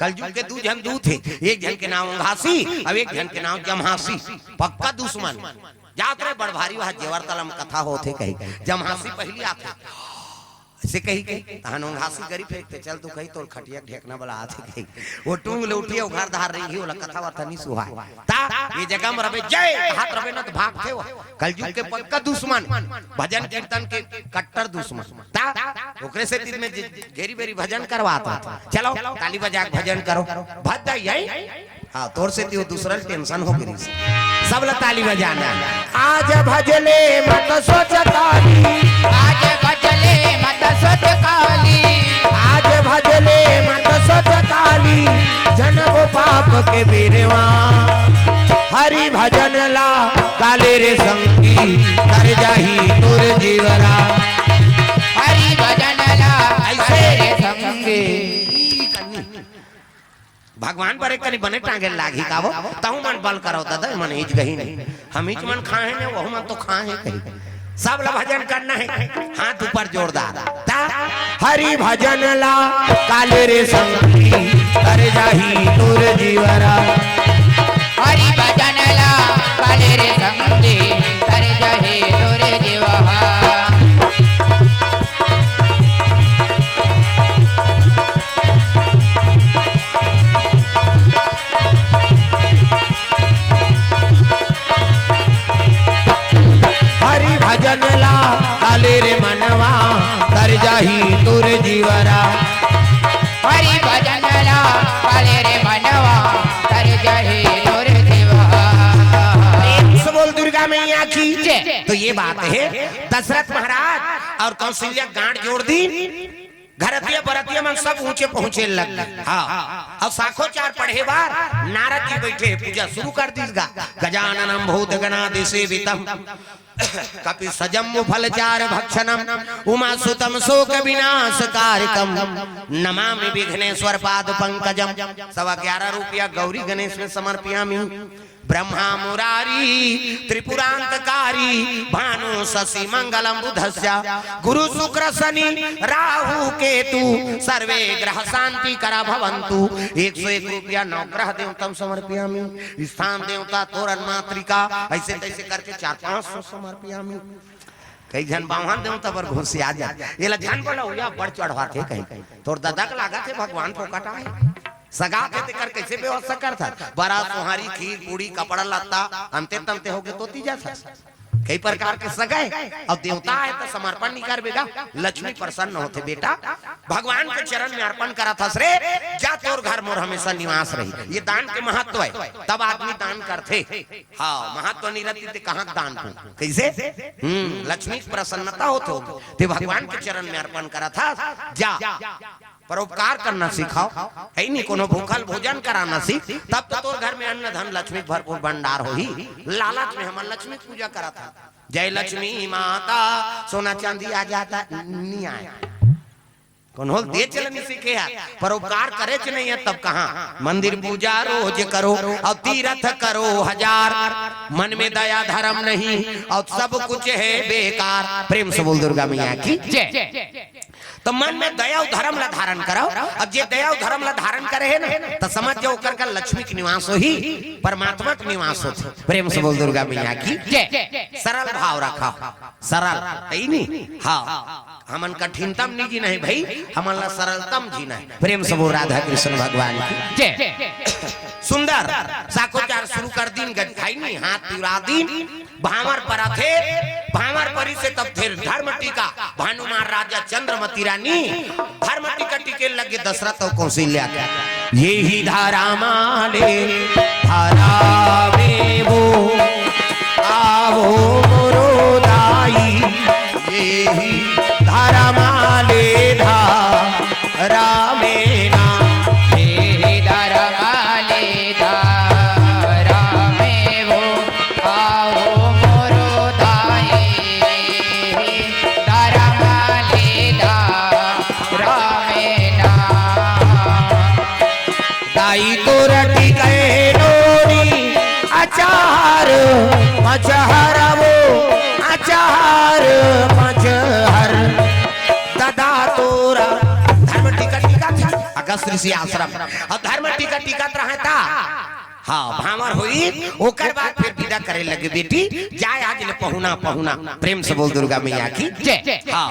कलयुग के दो जन दू थे, एक जन के नाम घासी और एक जन के नाम जमहासी, पक्का दुश्मन। जात रहे बड़ भारी वहां जेवर तलम कथा होते कही जमहासी पहली आते ऐसे कही तहन घासी गरी फेंकते चल तू कही तोर खटिया ढेकना वाला आते कही वो टूंग ले उठिए उघार धार रही है कथा वार्ता नहीं सुहा ता ये जगह में रबे जय हाथ रबे ना तो भागते हो। कलयुग के पक्का दुश्मन, भजन कीर्तन के कट्टर दुश्मन ता ओकरे से दिन में घेरी बेरी भजन करवाता। चलो ताली बजा भजन करो भद यही हाँ तोर से वो दूसरा टेंशन हो गई सब ताली बजाना। आज भजले मत सोच काली, आज भजले मत सोच काली, आज भजले मत सोच काली, जन्म पाप के बीरवा हरि भजन ला काले रे संगी कर जाही तुर जीवरा। हरि भजन ला ऐसे रे संगी भगवान पर एक बने टांगे लागी कावो ताऊ मन बल करो दादा मन हिच गही नहीं हम हिच मन खाए ने वो मन तो खाए है कहीं सब ला भजन करना है हाथ ऊपर जोरदार ता हरि भजन ला काले रे संगी कर जाही तुर जीवरा। हरि भजन ला काले रे संगी कर जाही तुर जीवरा। भजन ला काले रे मनवा कर जाही तुर जीवरा। हरि भजन ला काले रे मनवा कर जाही तुर जीवरा। बोल दुर्गा मैया की तो ये बात है दशरथ महाराज और कौशल्या गांठ जोड़ दी घरतिया बरतिया मन सब ऊंचे पहुंचे लग हाँ और साखो चार पढ़े बार नारद जी बैठे पूजा शुरू कर दी गजाननम भूत गणाधिसेवितम कपि सजम फलचार भक्षणम उमा सुतम शोक विनाश कारकम नमामि विघ्नेश्वर पाद पंकजम। 11.25 रुपया गौरी गणेश में समर्पयामि। ब्रह्मा मुरारी त्रिपुरांतकारी भानु शशि मंगलम बुधस्य गुरु शुक्र शनि राहु केतु सर्वे ग्रह शांति करा भवंतु। 101 रुपया नवग्रह देवतम समर्पयामि। स्थान देवता तोरण मातृका ऐसे तैसे करके 400-500 समर्पयामि। कई जन बावन देवता पर घुस आ जाए ये ला जन बोला या बड़ चढ़वा थे कहीं तोर दादा का लागा थे भगवान फोकट आए सगा के कर कैसे व्यवस्था कर था बड़ा सुहारी खीर पूड़ी कपड़ा लत्ता अंते तंते हो गए तो तीजा था कई प्रकार के सगाए और देवता है तो समर्पण नहीं कर बेगा लक्ष्मी प्रसन्न होते बेटा भगवान के चरण में अर्पण करा था रे जा तोर घर मोर हमेशा निवास रही। ये दान के महत्व है तब आदमी दान करते हाँ महत्व नहीं रहती कहाँ दान कैसे लक्ष्मी प्रसन्नता होते भगवान के चरण में अर्पण करा था जा परोपकार करना सिखाओ है नहीं कोनो भूखल भोजन कराना सीख तब तो तोर घर में अन्न धन लक्ष्मी भरपूर भंडार हो ही लालच में हम लक्ष्मी पूजा करा था। जय लक्ष्मी माता सोना चांदी आ जाता नहीं आया कौन दे चलनी सीखे है परोपकार करे च नहीं है तब कहाँ मंदिर पूजा रोज करो और तीर्थ करो 1000 मन में दया धर्म नहीं और सब कुछ है बेकार। प्रेम से बोल दुर्गा मैया की जय। तो मन में दया धर्म ला धारण करो अब जे दया धर्म ला धारण करे है ना तो समझ जाओ कर लक्ष्मी के निवास हो ही परमात्मा के निवास होते। प्रेम से बोल दुर्गा मैया की जय। सरल भाव रखा सरल है नहीं हाँ हमन कठिनतम नहीं जीना है भाई हमन ला सरलतम जीना है। प्रेम से बोल राधा कृष्ण भगवान की जय। सुंदर साकोचार शुरू कर दिन गई नहीं हाथ पिरा दिन भावर पर थे भावर परी से तब फिर धर्म टीका भानुमान राजा चंद्रमती रानी धर्म टीका टीके लगे दशरथ और कौशल्या ये ही धारा माले धारा में वो आवो मोरो दाई ये ही धारा माले धारा में ना ये धारा माले धारा में वो आओ मोरो दाई धारा माले धारा में ना दाई तो रटी गए डोरी अचार मचहर वो अचार मचहर दादा तोरा धर्म टीका टीका था अगर दस ऋषि आश्रम और धर्म टीका टीकत रहता। हाँ भावर हुई ओकर बाद फिर विदा करे लगे बेटी जाए आज ले पहुना पहुना प्रेम से बोल दुर्गा मैया की जय। हाँ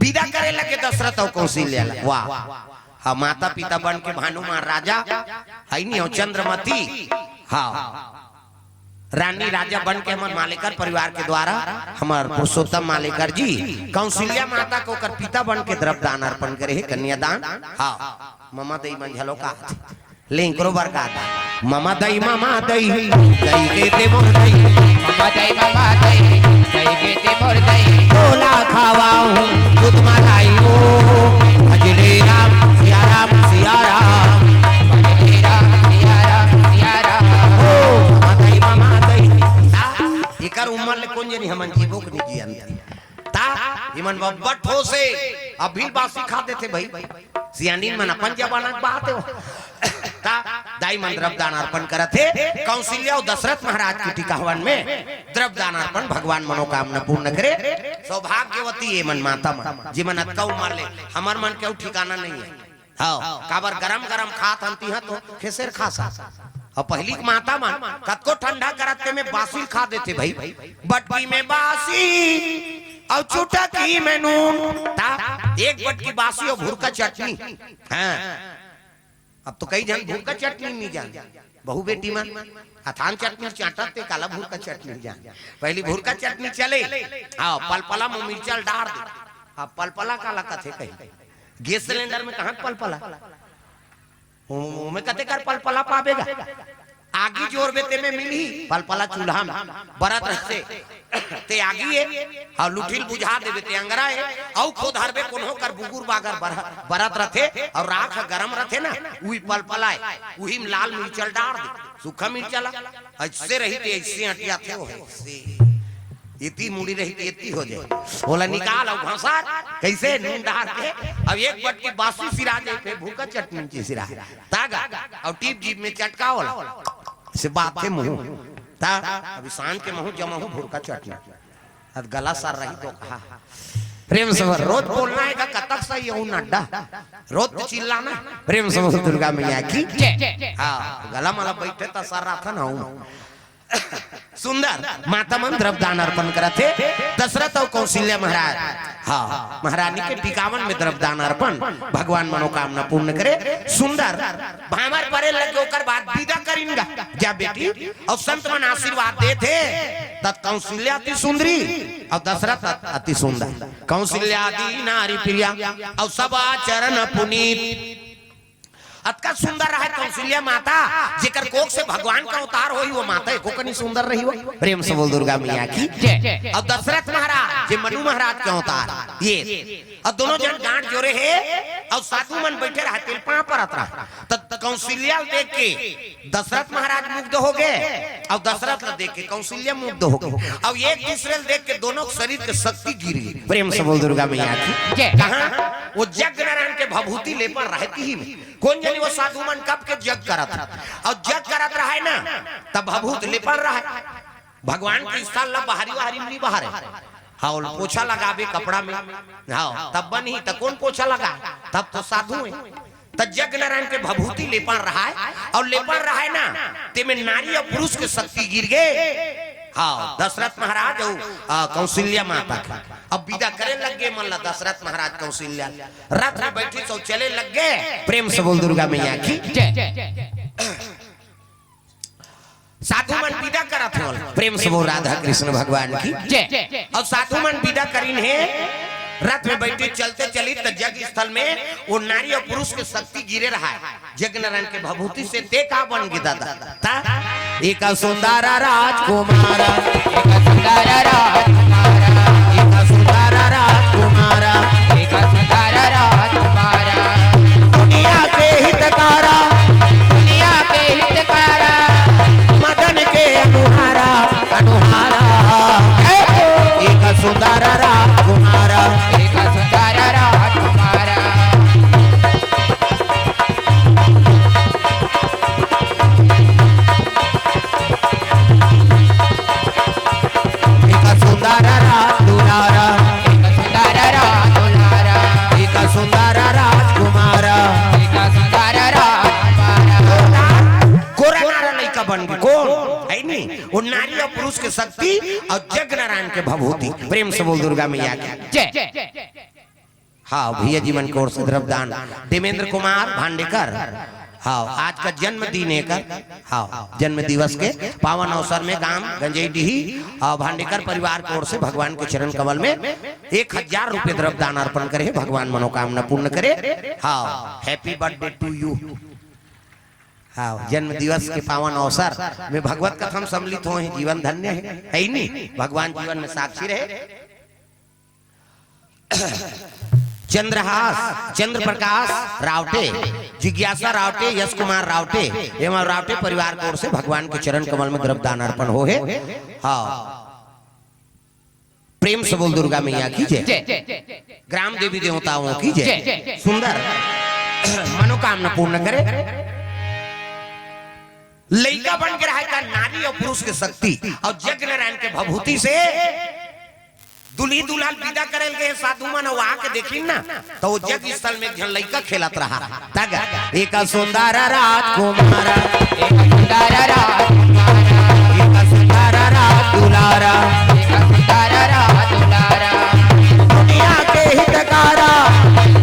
विदा करे लगे दशरथ और कौशल्या। वाह हाँ माता पिता बन के भानुमान राजा है नहीं हो चंद्रमती। हाँ रानी राजा बन के हमारे मालेकर परिवार के द्वारा हमारे पुरुषोत्तम मालेकर जी कौशल्या माता को कर पिता बन के द्रव्यदान अर्पण करे है कन्यादान। हाँ ममा दई मन झलो का लेंकरो बरका ममा दई दई के ते मोर दई ममा दई के ते मोर दई बोला खावाऊं दूध मलाई हो भजले राम सिया राम सिया राम भजले राम सिया राम सिया राम ओ ममा दई इकर उम्र ले कोन जनी हमन जीवो को नहीं जियन ता इमन बट्ठो से अभी बासी खाते थे भाई सियानी मन अपन जमाना की बात है ता दाई मन द्रव्यदान अर्पण करते कौशल्या और दशरथ महाराज की टीका हवन में द्रव्यदान अर्पण भगवान मनोकामना पूर्ण करे। सौभाग्यवती है मन माता मन जी मन अतका उमर ले हमार मन के ठिकाना नहीं है। हाँ काबर गरम गरम खात हंती है तो खेसेर खासा और पहली माता मन कतको ठंडा करते में बासी खा देते भाई बटकी में बासी और चुटकी में नून ता एक बटकी बासी और भुरका चटनी। हाँ अब तो कई जन भुरका चटनी नहीं जान बहु बेटी मन हथान चटनी चाटते काला भुरका चटनी जान पहली भुरका चटनी चले। हाँ पलपला में मिर्चल डाल दे। हाँ पलपला काला कथे कही गैस सिलेंडर में कहाँ पलपला में कते कर पलपला पावेगा आगी जोर बेते में मिली पलपला चूल्हा में बरत रहते ते आगी है और लुठिल बुझा देवे ते अंगरा है औ खुद हरबे कोनो कर बुगुर बागर बरत रहते और राख गरम रहते ना उही पलपला है उही में लाल मिर्चल डाल दे सूखा मिर्चला ऐसे रही ते ऐसे हटिया थे हो ऐसे इतनी मुड़ी रही थी इतनी हो जाए बोला निकाल और घसा कैसे नून डाल के अब एक बटकी बासी सिरा दे पे भूखा चटनी की सिरा तागा और टीप जीप में चटका वाला से बात थे मुंह ता अभी सांझ के मुंह जमा हो भूखा चटनी अब गला सर रही तो कहा प्रेम से रोज बोलना है का कतक सही है नड्डा रोज चिल्लाना प्रेम से दुर्गा मैया की हाँ गला माला बैठे तो सर रहा था ना सुंदर माता मन द्रव्यदान अर्पण करते दशरथ और कौशल्या महाराज। हाँ महारानी के टिकावन में द्रव्यदान अर्पण भगवान मनोकामना पूर्ण करे। सुंदर भामर परे लगे होकर बात विदा करेंगा जा बेटी और संत मन आशीर्वाद दे थे तत् कौशल्या अति सुंदरी और दशरथ अति सुंदर कौशल्या आदि नारी प्रिया और सब चरण पुनीत अतका सुंदर रहा कौशल्या माता जेकर कोख से भगवान का अवतार होई वो माता एको कनी सुंदर रही हो प्रेम से बोल दुर्गा मैया की जय। और दशरथ महाराज जे मनु महाराज का अवतार ये और दोनों जन गांठ जोड़े है और साधु मन बैठे रहा तिल पांव परत रहा तब कौशल्या देख के दशरथ महाराज मुग्ध हो गए और दशरथ देख के कौशल्या मुग्ध हो गए और एक दूसरे देख के दोनों शरीर की शक्ति गिर गई प्रेम से बोल दुर्गा मैया की जय। कहां वो जग नारायण के भभूति ले पर रहती ही में कौन जानी वो साधु मन कब के जग करत और जग करत रहा है ना तब भभूत लेपन रहा है भगवान के स्थल ला बाहरी बाहरी नहीं बाहर है। हाँ पोछा लगावे कपड़ा में हाँ तब बनी तब कौन पोछा लगा तब तो साधु है तब जग नारायण के भभूति लेपन रहा है और लेपन रहा है ना ते में नारी और पुरुष के शक्ति गिर गए। हाँ दशरथ महाराज और कौशल्या माता का अब विदा करे लग गए मन दशरथ महाराज कौशल्या रथ में बैठी तो चले लग गए प्रेम से बोल दुर्गा मैया की जय। साधु मन विदा करत हो प्रेम से बोल राधा कृष्ण भगवान की जय। और साधु मन विदा करीन है रथ में बैठी चलते चली तो जग स्थल में वो नारी और पुरुष के शक्ति गिरे रहा है जग नारायण के भभूति से ते का बन गया दादा एक सुंदर राजकुमार एक सुंदर राजकुमार एक सुंदर राजकुमार एक सुंदर राजकुमार दुनिया के हितकारा दुनिया के हितकारा मदन के अनुहारा अनुहारा एक सुंदर राजकुमार एक सुंदर राजकुमार एक सुंदर नहीं, वो नारी और पुरुष की शक्ति और जग नारायण के भभूति। प्रेम से बोल दुर्गा मैया की जय। हाँ भैया जीवन कोर से द्रव्यदान देवेंद्र कुमार भांडेकर। हाँ आज का जन्मदिन है कर। हाँ जन्म दिवस के पावन अवसर में गांव गंजेडीही और भांडेकर परिवार की ओर से भगवान के चरण कमल में 1000 रुपए द्रव्यदान अर्पण करे, भगवान मनोकामना पूर्ण करे। हाँ हैप्पी बर्थडे टू यू। हाँ जन्म दिवस के पावन अवसर में भगवत कथम सम्मिलित हो, जीवन धन्य है ही नहीं, भगवान जीवन में साक्षी रहे। चंद्रहास चंद्र प्रकाश रावटे, जिज्ञासा रावटे, यश कुमार रावटे एवं रावटे परिवार की ओर से भगवान के चरण कमल में द्रव्यदान अर्पण हो है। हाँ प्रेम से बोल दुर्गा मैया की जय। ग्राम देवी देवताओं की जय। सुंदर मनोकामना पूर्ण करे। लइका बन के रहा नारी और पुरुष की शक्ति और जग नारायण के भभूति से दुल्ही दुल्हन विदा करेल गए साधु मन आके देखी ना तो वो जग स्थल में एक लइका खेलत रहा। तगा एक सुंदर रात कुमारा, एक सुंदर रात एक सुंदर रात दुलारा, एक सुंदर रात दुलारा, दुनिया के हितकारा,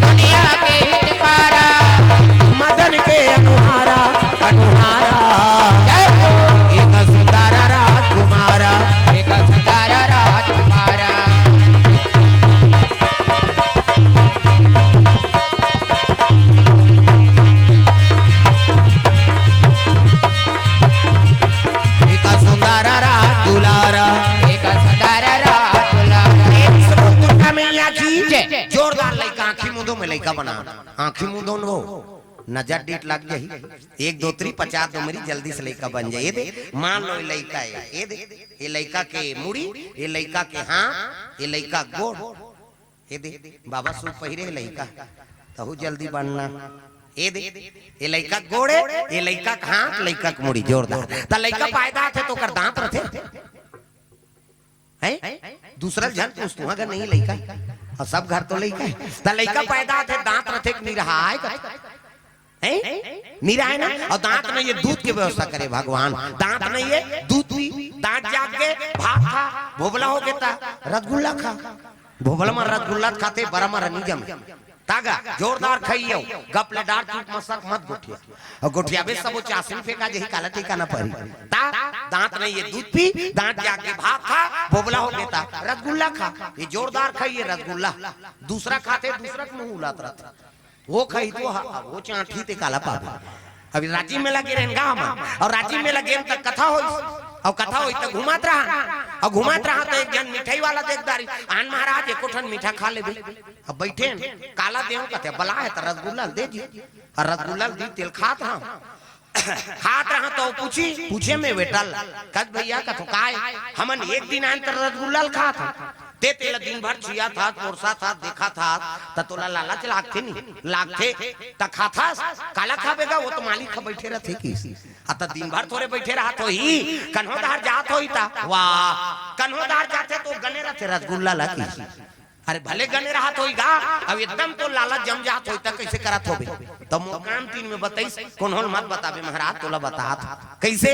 दुनिया के हितकारा, मदन के अनुहारा अनुहारा, एक सुंदर रात कुमारा, एक सुंदर रात कुमारा। एक सुंदर रात दुलारा, एक सुंदर रात दुलारा। दुर्गा मैया की जोरदार लइका आंखी मुंदो में लइका बना, आंखी मुंदो नो नजर डेट लग जाही 1 2 3 50 दो मेरी जल्दी से लइका बन जाए। ये दे मान लो ये लइका है, ये दे ये लइका के मुड़ी, ये लइका के हाथ, ये लइका गोड़, ये दे बाबा सूट पहिरे लइका तहु जल्दी बनना। ये दे ये लइका गोड़े, ये लइका के हाथ, लइका के मुड़ी जोरदार। त लइका पैदा थे तो कर दांत रथे हैं, दूसरा जन पूछतू अगर नहीं लइका और सब घर तो लइका है। त लइका पैदा थे दांत रथे कि नहीं रहा है मीरा है ना, और दांत में ये दूध की व्यवस्था करे भगवान। दांत नहीं है दूध पी, दांत जाग के भात खा, भोबला हो गया रसगुल्ला खा, भोबला में रसगुल्ला खाते बड़ा में रनी जम तागा जोरदार खाइयो, गप ले डार चूक मसक मत गोठिया और गोठिया बे सब चासिन फेंका जही काला टीका ना पड़ी। ता दांत नहीं है दूध पी, दांत जाग के भात खा, भोबला हो गया रसगुल्ला खा, ये जोरदार खाइए रसगुल्ला। दूसरा खाते दूसरा के मुंह उलात रहता वो खाई तो वो चाठी ते काला पावे। अभी रांची में लगे रहेंगा हम और रांची में लगे तक कथा हो और कथा हो तो घुमात रहा और घुमात रहा तो एक जन मिठाई वाला देखदारी आन महाराज एको ठन मीठा खा ले अब बैठे काला देव कहते बला है तो रसगुल्ला दे दी और रसगुल्ला दी तेल खात रहा खात रहा तो पूछे में बेटल कद भैया कथो काय हमन एक दिन आन तर रसगुल्ला खात ते तेल दिन भर छिया था कोरसा था देखा था त तोला लालच लागथे नहीं लागथे त खाता काला खाबेगा वो तो मालिक बैठे रहथे की अत दिन भर थोड़े बैठे रहा तो ही कन्होदार जात होई ता वाह कन्होदार जाते तो गने रहथे रसगुल्ला लकी अरे भले गने रहा तो गा अब एकदम तो लालच जम जात होई त कैसे करत होबे तो मुकाम 3 में बताइस कोनहोल मत बताबे महाराज तोला बतात कैसे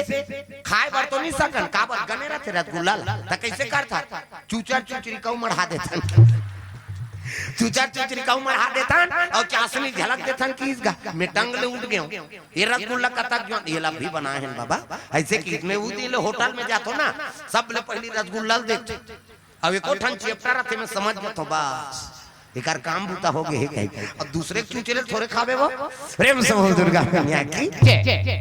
खाए बर तो नहीं सकन का बर गने रहथे रसगुल्ला त कैसे करता चूचर चूचरी कऊ मढ़ा देथन चूचर चूचरी कऊ मढ़ा देथन और चासनी झलक देथन किस गा मैं टंग ले उठ गयो ये रसगुल्ला कतक जो ये ला भी बनाए हैं बाबा ऐसे कि मैं वो दिन होटल में जातो ना सब ले पहली रसगुल्ला देख अब एको ठन चेप्टा रहते में समझ गया तो बस एकर काम बूता हो गए कहीं और दूसरे चूचरे थोड़े खावे वो प्रेम से दुर्गा मैया की जय।